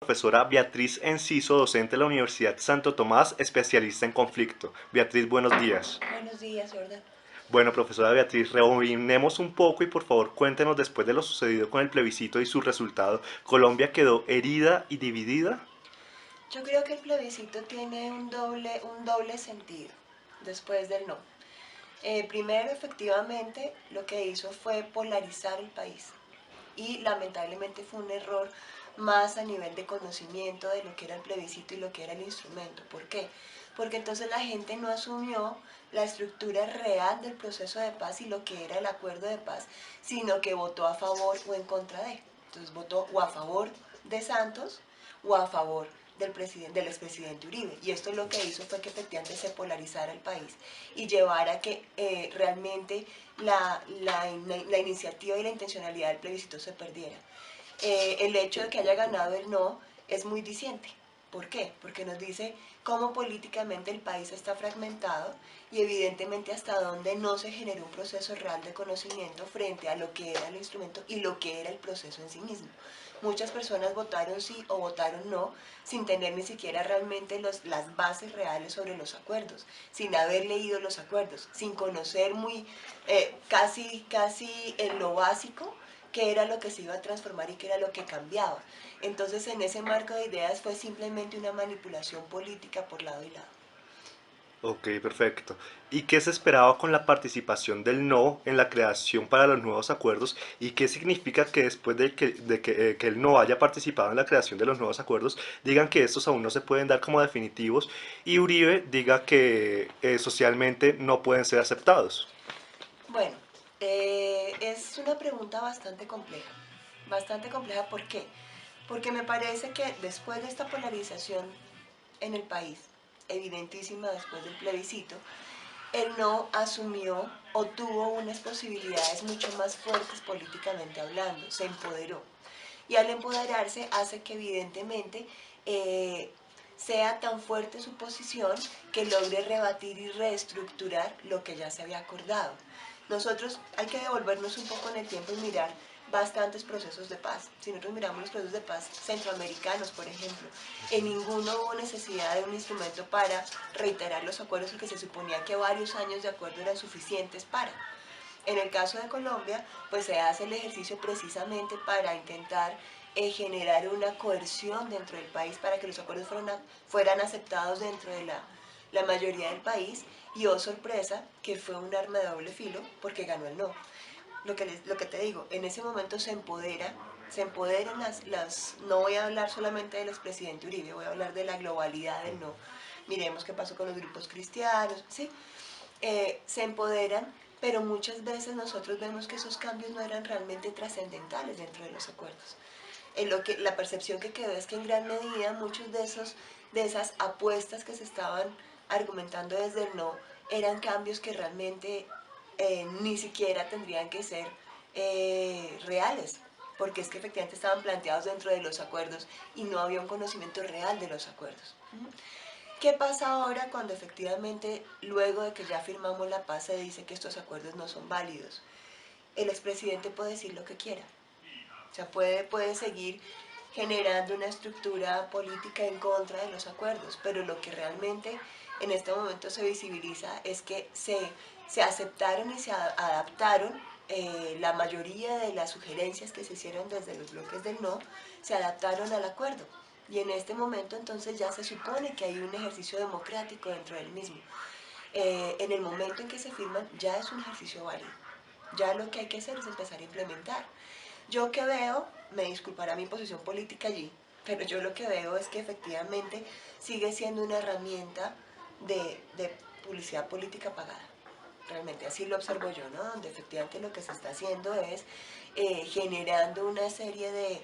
Profesora Beatriz Enciso, docente de la Universidad Santo Tomás, especialista en conflicto. Beatriz, buenos días. Buenos días, Jordan. Bueno, profesora Beatriz, rebobinemos un poco y por favor cuéntenos después de lo sucedido con el plebiscito y su resultado. ¿Colombia quedó herida y dividida? Yo creo que el plebiscito tiene un doble sentido después del no. Primero, efectivamente, lo que hizo fue polarizar el país y lamentablemente fue un error más a nivel de conocimiento de lo que era el plebiscito y lo que era el instrumento. ¿Por qué? Porque entonces la gente no asumió la estructura real del proceso de paz y lo que era el acuerdo de paz, sino que votó a favor o en contra de. Entonces votó o a favor de Santos o a favor del expresidente Uribe. Y esto lo que hizo fue que efectivamente se polarizara el país y llevara a que realmente la iniciativa y la intencionalidad del plebiscito se perdiera. El hecho de que haya ganado el no es muy diciente. ¿Por qué? Porque nos dice cómo políticamente el país está fragmentado y evidentemente hasta dónde no se generó un proceso real de conocimiento frente a lo que era el instrumento y lo que era el proceso en sí mismo. Muchas personas votaron sí o votaron no sin tener ni siquiera realmente las bases reales sobre los acuerdos, sin haber leído los acuerdos, sin conocer casi en lo básico qué era lo que se iba a transformar y qué era lo que cambiaba. Entonces, en ese marco de ideas fue simplemente una manipulación política por lado y lado. Ok, perfecto. ¿Y qué se esperaba con la participación del no en la creación para los nuevos acuerdos? ¿Y qué significa que después que el no haya participado en la creación de los nuevos acuerdos, digan que estos aún no se pueden dar como definitivos y Uribe diga que socialmente no pueden ser aceptados? Bueno, es una pregunta bastante compleja. Bastante compleja, ¿por qué? Porque me parece que después de esta polarización en el país, evidentísima después del plebiscito, el no asumió o tuvo unas posibilidades mucho más fuertes políticamente hablando, se empoderó. Y al empoderarse hace que evidentemente eh, sea tan fuerte su posición que logre rebatir y reestructurar lo que ya se había acordado. Nosotros hay que devolvernos un poco en el tiempo y mirar bastantes procesos de paz. Si nosotros miramos los procesos de paz centroamericanos, por ejemplo, en ninguno hubo necesidad de un instrumento para reiterar los acuerdos porque se suponía que varios años de acuerdo eran suficientes para. En el caso de Colombia, pues se hace el ejercicio precisamente para intentar generar una coerción dentro del país para que los acuerdos fueran aceptados dentro de la mayoría del país y, oh sorpresa, que fue un arma de doble filo porque ganó el no. Lo que te digo, en ese momento se empoderan no voy a hablar solamente del expresidente Uribe, voy a hablar de la globalidad del no. Miremos qué pasó con los grupos cristianos, ¿sí? Se empoderan, pero muchas veces nosotros vemos que esos cambios no eran realmente trascendentales dentro de los acuerdos. La percepción que quedó es que en gran medida muchos de esas apuestas que se estaban argumentando desde el no eran cambios que realmente ni siquiera tendrían que ser reales, porque es que efectivamente estaban planteados dentro de los acuerdos y no había un conocimiento real de los acuerdos. ¿Qué pasa ahora cuando efectivamente, luego de que ya firmamos la paz, se dice que estos acuerdos no son válidos? El expresidente puede decir lo que quiera. O sea, puede seguir generando una estructura política en contra de los acuerdos, pero lo que realmente en este momento se visibiliza es que se aceptaron y se adaptaron la mayoría de las sugerencias que se hicieron desde los bloques del no, se adaptaron al acuerdo. Y en este momento entonces ya se supone que hay un ejercicio democrático dentro del mismo. En el momento en que se firman ya es un ejercicio válido. Ya lo que hay que hacer es empezar a implementar. Yo que veo, me disculpará mi posición política allí, pero yo lo que veo es que efectivamente sigue siendo una herramienta de publicidad política pagada. Realmente así lo observo yo, ¿no? Donde efectivamente lo que se está haciendo es generando una serie de,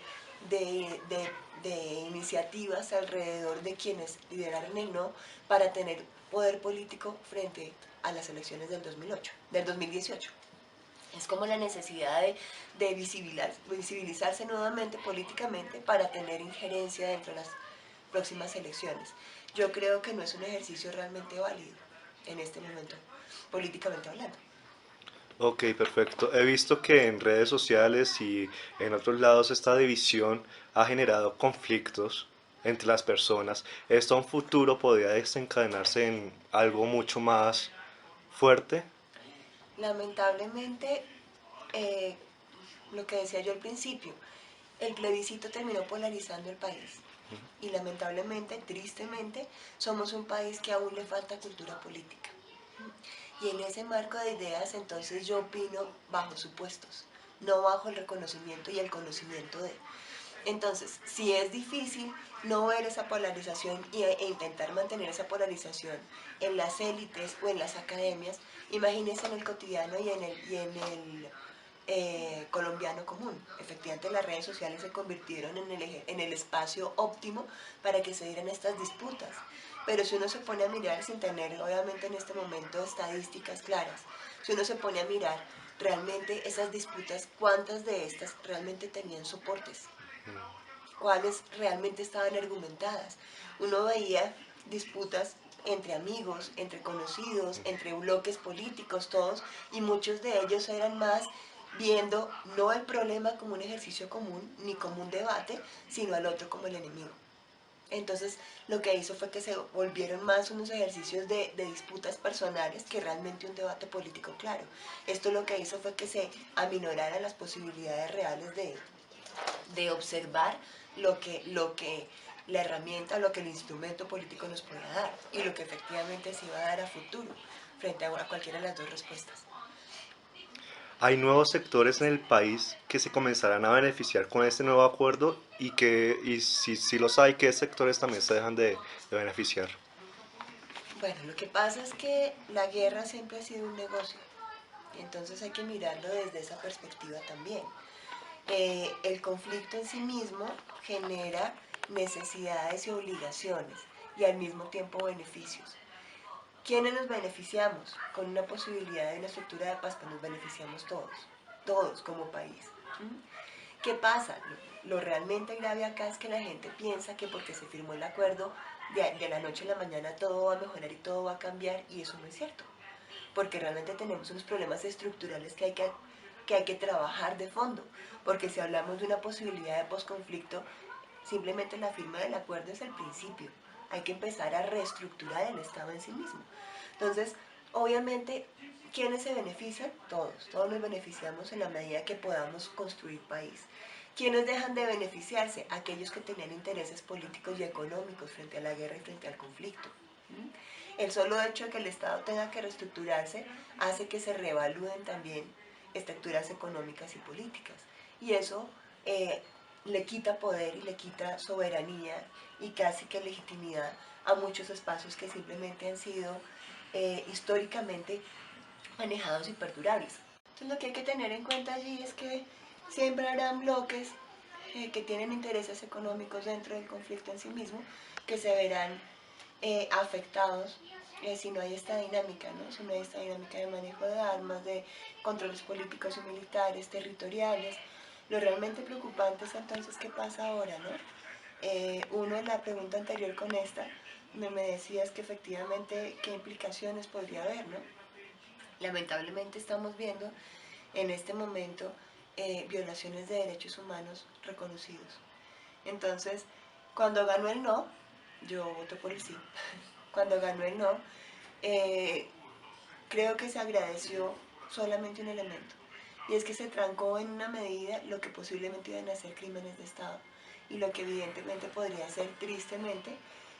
de, de iniciativas alrededor de quienes lideraron el no para tener poder político frente a las elecciones del 2008, del 2018. Es como la necesidad de visibilizarse nuevamente políticamente para tener injerencia dentro de las próximas elecciones. Yo creo que no es un ejercicio realmente válido en este momento, políticamente hablando. Ok, perfecto. He visto que en redes sociales y en otros lados esta división ha generado conflictos entre las personas. ¿Esto a un futuro podría desencadenarse en algo mucho más fuerte? Lamentablemente, eh, lo que decía yo al principio, el plebiscito terminó polarizando el país. Y lamentablemente, tristemente, somos un país que aún le falta cultura política. Y en ese marco de ideas, entonces yo opino bajo supuestos, no bajo el reconocimiento y el conocimiento de. Entonces, si es difícil no ver esa polarización e intentar mantener esa polarización en las élites o en las academias, imagínense en el cotidiano y en el colombiano común. Efectivamente, las redes sociales se convirtieron en el espacio óptimo para que se dieran estas disputas. Pero si uno se pone a mirar sin tener, obviamente en este momento, estadísticas claras, si uno se pone a mirar realmente esas disputas, cuántas de estas realmente tenían soportes, cuáles realmente estaban argumentadas. Uno veía disputas entre amigos, entre conocidos, entre bloques políticos, todos, y muchos de ellos eran más viendo no el problema como un ejercicio común, ni como un debate, sino al otro como el enemigo. Entonces, lo que hizo fue que se volvieron más unos ejercicios de disputas personales que realmente un debate político claro. Esto lo que hizo fue que se aminoraran las posibilidades reales de observar lo que la herramienta, lo que el instrumento político nos puede dar y lo que efectivamente se iba a dar a futuro frente a cualquiera de las dos respuestas. Hay nuevos sectores en el país que se comenzarán a beneficiar con este nuevo acuerdo y si los hay, ¿qué sectores también se dejan de beneficiar? Bueno, lo que pasa es que la guerra siempre ha sido un negocio, y entonces hay que mirarlo desde esa perspectiva también. El conflicto en sí mismo genera necesidades y obligaciones y al mismo tiempo beneficios. ¿Quiénes nos beneficiamos? Con una posibilidad de una estructura de paz, pues nos beneficiamos todos, todos como país. ¿Qué pasa? Lo realmente grave acá es que la gente piensa que porque se firmó el acuerdo, de la noche a la mañana todo va a mejorar y todo va a cambiar, y eso no es cierto. Porque realmente tenemos unos problemas estructurales que hay que trabajar de fondo. Porque si hablamos de una posibilidad de posconflicto, simplemente la firma del acuerdo es el principio. Hay que empezar a reestructurar el Estado en sí mismo. Entonces, obviamente, ¿quiénes se benefician? Todos. Todos nos beneficiamos en la medida que podamos construir país. ¿Quiénes dejan de beneficiarse? Aquellos que tenían intereses políticos y económicos frente a la guerra y frente al conflicto. El solo hecho de que el Estado tenga que reestructurarse hace que se reevalúen también estructuras económicas y políticas. Y eso le quita poder y le quita soberanía y casi que legitimidad a muchos espacios que simplemente han sido históricamente manejados y perdurables. Entonces lo que hay que tener en cuenta allí es que siempre habrán bloques que tienen intereses económicos dentro del conflicto en sí mismo que se verán afectados si no hay esta dinámica, ¿no? Si no hay esta dinámica de manejo de armas, de controles políticos y militares, territoriales. Lo realmente preocupante es entonces qué pasa ahora, ¿no? Uno, la pregunta anterior con esta, me decías que efectivamente qué implicaciones podría haber, ¿no? Lamentablemente estamos viendo en este momento violaciones de derechos humanos reconocidos. Entonces, cuando ganó el no, yo voto por el sí. Cuando ganó el no, eh, creo que se agradeció solamente un elemento, y es que se trancó en una medida lo que posiblemente iban a ser crímenes de Estado y lo que evidentemente podría ser tristemente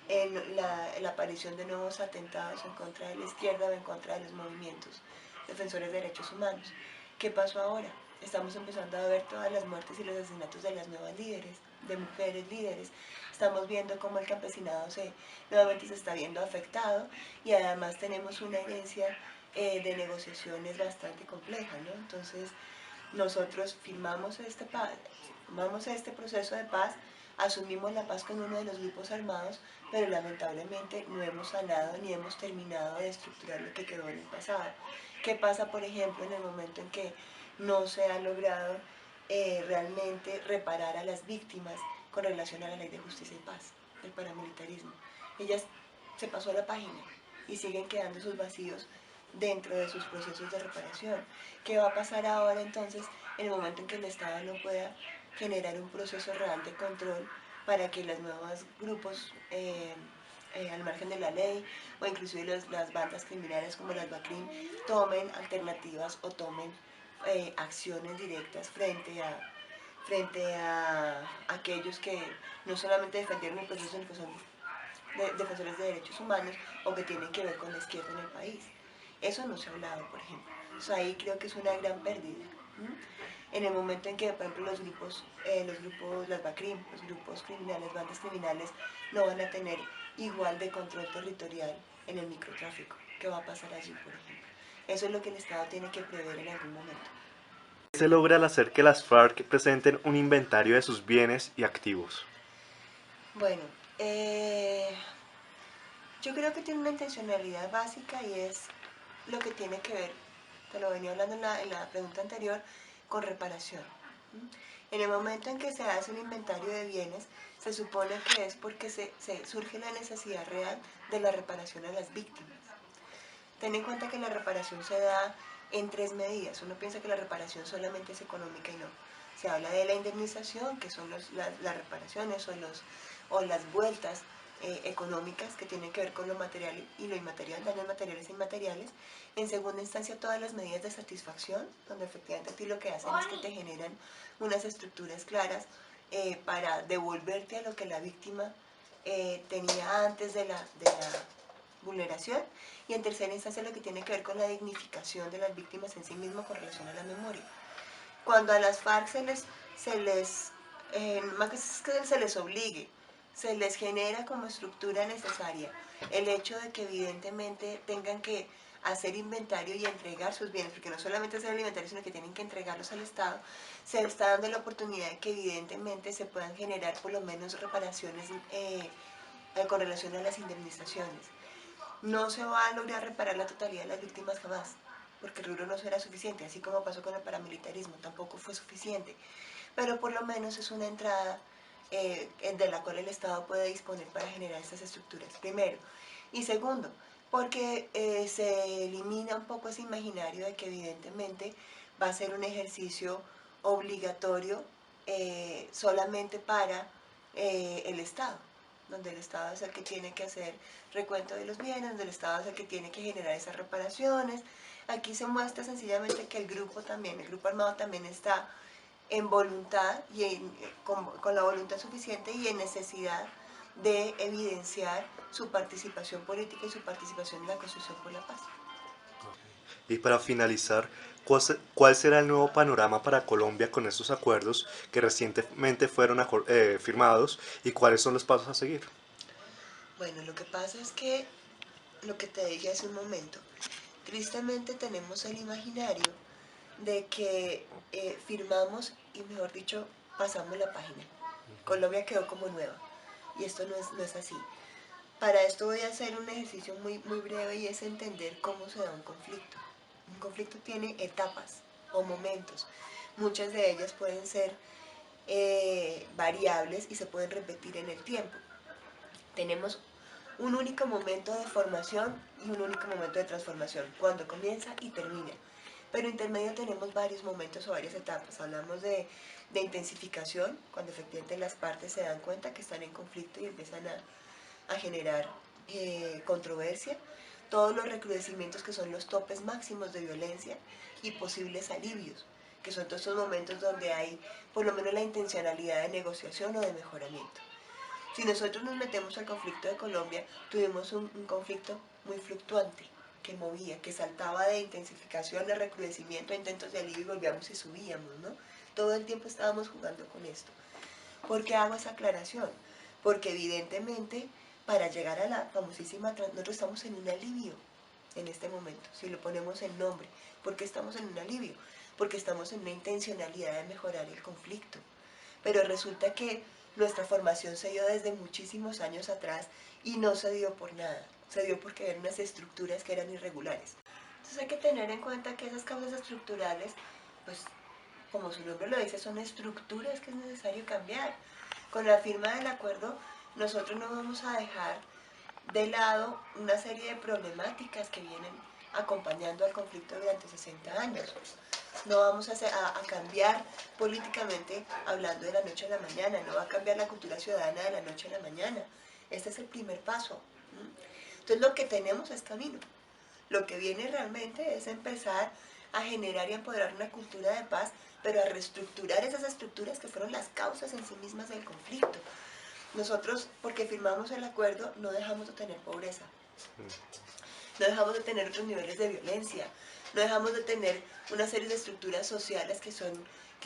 en la aparición de nuevos atentados en contra de la izquierda o en contra de los movimientos defensores de derechos humanos. ¿Qué pasó ahora? Estamos empezando a ver todas las muertes y los asesinatos de las nuevas líderes, de mujeres líderes. Estamos viendo cómo el campesinado nuevamente se está viendo afectado, y además tenemos una herencia de negociaciones bastante compleja, ¿no? Entonces, nosotros firmamos este proceso de paz, asumimos la paz con uno de los grupos armados, pero lamentablemente no hemos sanado ni hemos terminado de estructurar lo que quedó en el pasado. ¿Qué pasa, por ejemplo, en el momento en que no se ha logrado realmente reparar a las víctimas con relación a la ley de justicia y paz, del paramilitarismo? Ellas se pasó a la página y siguen quedando esos vacíos dentro de sus procesos de reparación. ¿Qué va a pasar ahora entonces en el momento en que el Estado no pueda generar un proceso real de control para que los nuevos grupos al margen de la ley o inclusive las bandas criminales como las BACRIM tomen alternativas o tomen acciones directas frente a aquellos que no solamente defendieron el proceso, sino que son defensores de derechos humanos o que tienen que ver con la izquierda en el país? Eso no se ha hablado, por ejemplo. O sea, ahí creo que es una gran pérdida. En el momento en que, por ejemplo, las BACRIM, los grupos criminales, bandas criminales, no van a tener igual de control territorial en el microtráfico. ¿Qué va a pasar allí, por ejemplo? Eso es lo que el Estado tiene que prever en algún momento. ¿Qué se logra al hacer que las FARC presenten un inventario de sus bienes y activos? Bueno, yo creo que tiene una intencionalidad básica y es lo que tiene que ver, te lo venía hablando en la pregunta anterior, con reparación. En el momento en que se hace un inventario de bienes, se supone que es porque se surge la necesidad real de la reparación a las víctimas. Ten en cuenta que la reparación se da en tres medidas. Uno piensa que la reparación solamente es económica y no. Se habla de la indemnización, que son las reparaciones o las vueltas económicas que tienen que ver con lo material y lo inmaterial, daños materiales e inmateriales. En segunda instancia, todas las medidas de satisfacción, donde efectivamente a ti lo que hacen es que te generan unas estructuras claras para devolverte a lo que la víctima tenía antes de la vulneración. Y en tercera instancia, lo que tiene que ver con la dignificación de las víctimas en sí mismo con relación a la memoria. Cuando a las FARC más que se les obligue, se les genera como estructura necesaria el hecho de que evidentemente tengan que hacer inventario y entregar sus bienes, porque no solamente hacer el inventario, sino que tienen que entregarlos al Estado, se les está dando la oportunidad de que evidentemente se puedan generar por lo menos reparaciones con relación a las indemnizaciones. No se va a lograr reparar la totalidad de las víctimas jamás, porque el rubro no será suficiente, así como pasó con el paramilitarismo, tampoco fue suficiente, pero por lo menos es una entrada de la cual el Estado puede disponer para generar estas estructuras, primero. Y segundo, porque se elimina un poco ese imaginario de que evidentemente va a ser un ejercicio obligatorio solamente para el Estado, donde el Estado es el que tiene que hacer recuento de los bienes, donde el Estado es el que tiene que generar esas reparaciones. Aquí se muestra sencillamente que el grupo armado también está en voluntad y con la voluntad suficiente y en necesidad de evidenciar su participación política y su participación en la construcción por la paz. Y para finalizar, ¿cuál será el nuevo panorama para Colombia con estos acuerdos que recientemente fueron firmados y cuáles son los pasos a seguir? Bueno, lo que pasa es que, lo que te dije hace un momento, tristemente tenemos el imaginario de que firmamos y, mejor dicho, pasamos la página. Colombia quedó como nueva y esto no es así. Para esto voy a hacer un ejercicio muy breve y es entender cómo se da un conflicto. Un conflicto tiene etapas o momentos. Muchas de ellas pueden ser variables y se pueden repetir en el tiempo. Tenemos un único momento de formación y un único momento de transformación, cuando comienza y termina. Pero intermedio tenemos varios momentos o varias etapas. Hablamos de intensificación, cuando efectivamente las partes se dan cuenta que están en conflicto y empiezan a generar controversia. Todos los recrudecimientos que son los topes máximos de violencia y posibles alivios, que son todos esos momentos donde hay por lo menos la intencionalidad de negociación o de mejoramiento. Si nosotros nos metemos al conflicto de Colombia, tuvimos un conflicto muy fluctuante, que movía, que saltaba de intensificación, de recrudecimiento, a intentos de alivio y volvíamos y subíamos, ¿no? Todo el tiempo estábamos jugando con esto. ¿Por qué hago esa aclaración? Porque evidentemente para llegar a la famosísima, nosotros estamos en un alivio en este momento, si lo ponemos en nombre. ¿Por qué estamos en un alivio? Porque estamos en una intencionalidad de mejorar el conflicto. Pero resulta que nuestra formación se dio desde muchísimos años atrás y no se dio por nada, se dio porque eran unas estructuras que eran irregulares. Entonces hay que tener en cuenta que esas causas estructurales, pues como su nombre lo dice, son estructuras que es necesario cambiar. Con la firma del acuerdo, nosotros no vamos a dejar de lado una serie de problemáticas que vienen acompañando al conflicto durante 60 años. No vamos a cambiar políticamente hablando de la noche a la mañana, no va a cambiar la cultura ciudadana de la noche a la mañana. Este es el primer paso. Entonces lo que tenemos es camino. Lo que viene realmente es empezar a generar y empoderar una cultura de paz, pero a reestructurar esas estructuras que fueron las causas en sí mismas del conflicto. Nosotros, porque firmamos el acuerdo, no dejamos de tener pobreza, no dejamos de tener otros niveles de violencia, no dejamos de tener una serie de estructuras sociales que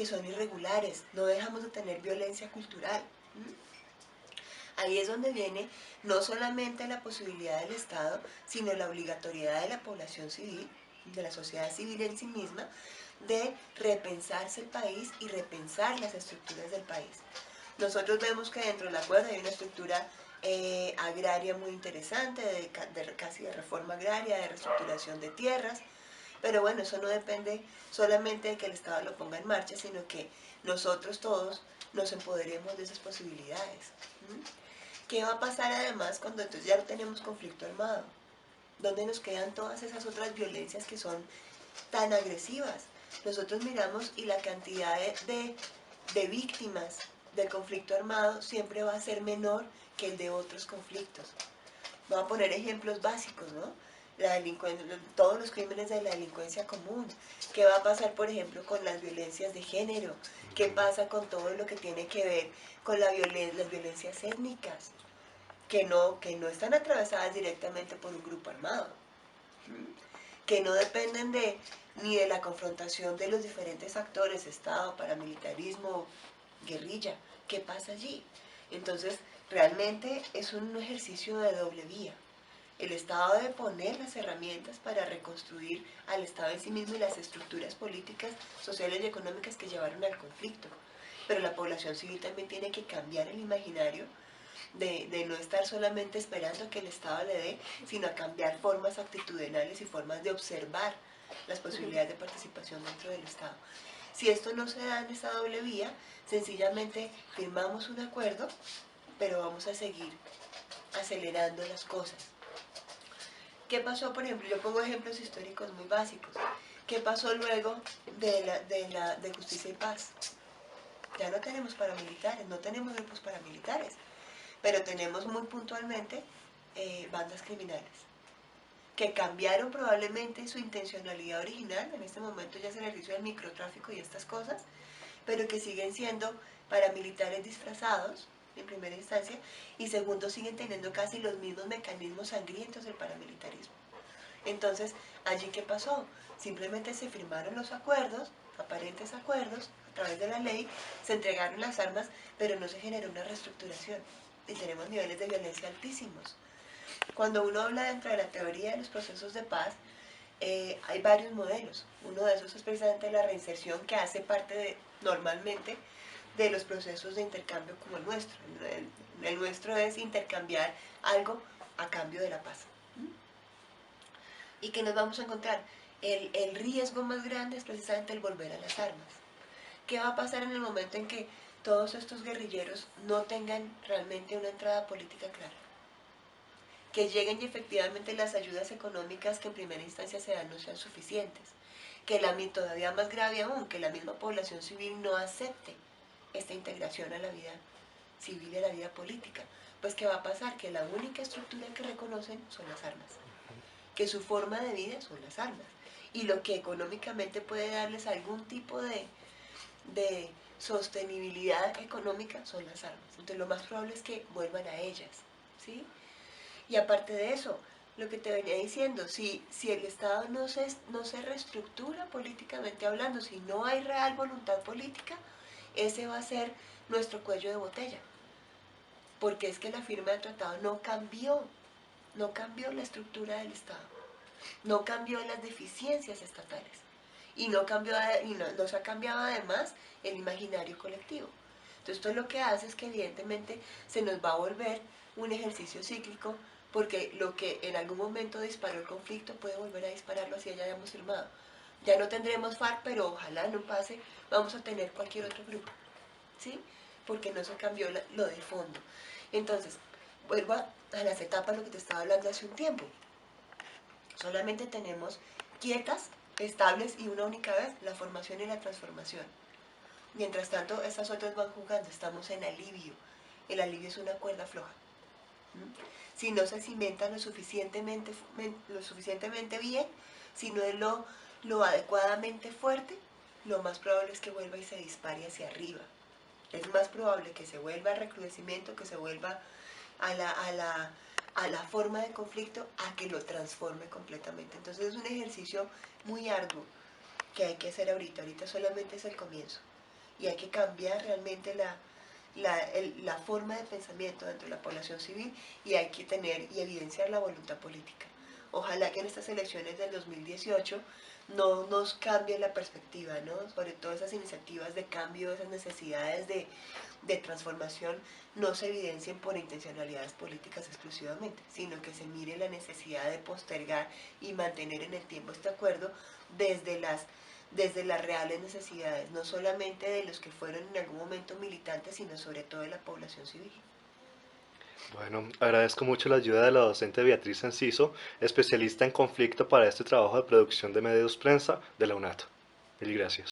son irregulares, no dejamos de tener violencia cultural. Ahí es donde viene no solamente la posibilidad del Estado, sino la obligatoriedad de la población civil, de la sociedad civil en sí misma, de repensarse el país y repensar las estructuras del país. Nosotros vemos que dentro del acuerdo hay una estructura agraria muy interesante, casi de reforma agraria, de reestructuración de tierras, pero bueno, eso no depende solamente de que el Estado lo ponga en marcha, sino que nosotros todos nos empoderemos de esas posibilidades. ¿Qué va a pasar además cuando entonces ya no tenemos conflicto armado? ¿Dónde nos quedan todas esas otras violencias que son tan agresivas? Nosotros miramos y la cantidad de víctimas del conflicto armado siempre va a ser menor que el de otros conflictos. Voy a poner ejemplos básicos, ¿no? La todos los crímenes de la delincuencia común. ¿Qué va a pasar, por ejemplo, con las violencias de género? ¿Qué pasa con todo lo que tiene que ver con las violencias étnicas? Que no están atravesadas directamente por un grupo armado, que no dependen ni de la confrontación de los diferentes actores, Estado, paramilitarismo, guerrilla. ¿Qué pasa allí? Entonces, realmente es un ejercicio de doble vía. El Estado debe poner las herramientas para reconstruir al Estado en sí mismo y las estructuras políticas, sociales y económicas que llevaron al conflicto. Pero la población civil también tiene que cambiar el imaginario de no estar solamente esperando que el Estado le dé, sino a cambiar formas actitudinales y formas de observar las posibilidades de participación dentro del Estado. Si esto no se da en esa doble vía, sencillamente firmamos un acuerdo, pero vamos a seguir acelerando las cosas. ¿Qué pasó, por ejemplo? Yo pongo ejemplos históricos muy básicos. ¿Qué pasó luego de Justicia y Paz? Ya no tenemos paramilitares, no tenemos grupos paramilitares, pero tenemos muy puntualmente bandas criminales que cambiaron probablemente su intencionalidad original, en este momento ya es el ejercicio del microtráfico y estas cosas, pero que siguen siendo paramilitares disfrazados, en primera instancia, y segundo, siguen teniendo casi los mismos mecanismos sangrientos del paramilitarismo. Entonces, ¿allí qué pasó? Simplemente se firmaron los acuerdos, aparentes acuerdos, a través de la ley, se entregaron las armas, pero no se generó una reestructuración, y tenemos niveles de violencia altísimos. Cuando uno habla dentro de la teoría de los procesos de paz, hay varios modelos. Uno de esos es precisamente la reinserción, que hace parte normalmente de los procesos de intercambio como el nuestro. El nuestro es intercambiar algo a cambio de la paz. ¿Y qué nos vamos a encontrar? El riesgo más grande es precisamente el volver a las armas. ¿Qué va a pasar en el momento en que todos estos guerrilleros no tengan realmente una entrada política clara? Que lleguen y efectivamente las ayudas económicas que en primera instancia se dan no sean suficientes. Que todavía más grave aún, que la misma población civil no acepte esta integración a la vida civil y a la vida política. Pues ¿qué va a pasar? Que la única estructura que reconocen son las armas. Que su forma de vida son las armas. Y lo que económicamente puede darles algún tipo de sostenibilidad económica son las armas. Entonces lo más probable es que vuelvan a ellas, ¿sí? Y aparte de eso, lo que te venía diciendo, si el Estado no se reestructura políticamente hablando, si no hay real voluntad política, ese va a ser nuestro cuello de botella. Porque es que la firma del tratado no cambió la estructura del Estado, no cambió las deficiencias estatales y no se ha cambiado además el imaginario colectivo. Entonces esto lo que hace es que evidentemente se nos va a volver un ejercicio cíclico, porque lo que en algún momento disparó el conflicto puede volver a dispararlo así ya hayamos firmado. Ya no tendremos FARC, pero ojalá no pase, vamos a tener cualquier otro grupo, ¿sí? Porque no se cambió lo de fondo. Entonces, vuelvo a las etapas, lo que te estaba hablando hace un tiempo. Solamente tenemos quietas, estables y una única vez la formación y la transformación. Mientras tanto, estas otras van jugando, estamos en alivio. El alivio es una cuerda floja. Si no se cimenta lo suficientemente bien, si no es lo adecuadamente fuerte, lo más probable es que vuelva y se dispare hacia arriba. Es más probable que se vuelva a recrudecimiento, que se vuelva a la forma de conflicto, a que lo transforme completamente. Entonces es un ejercicio muy arduo que hay que hacer ahorita. Ahorita solamente es el comienzo. Y hay que cambiar realmente la forma de pensamiento dentro de la población civil, y hay que tener y evidenciar la voluntad política. Ojalá que en estas elecciones del 2018 no nos cambie la perspectiva, ¿no? Sobre todo esas iniciativas de cambio, esas necesidades de transformación no se evidencien por intencionalidades políticas exclusivamente, sino que se mire la necesidad de postergar y mantener en el tiempo este acuerdo desde las reales necesidades, no solamente de los que fueron en algún momento militantes, sino sobre todo de la población civil. Bueno, agradezco mucho la ayuda de la docente Beatriz Enciso, especialista en conflicto para este trabajo de producción de medios prensa de la UNAT. Mil gracias.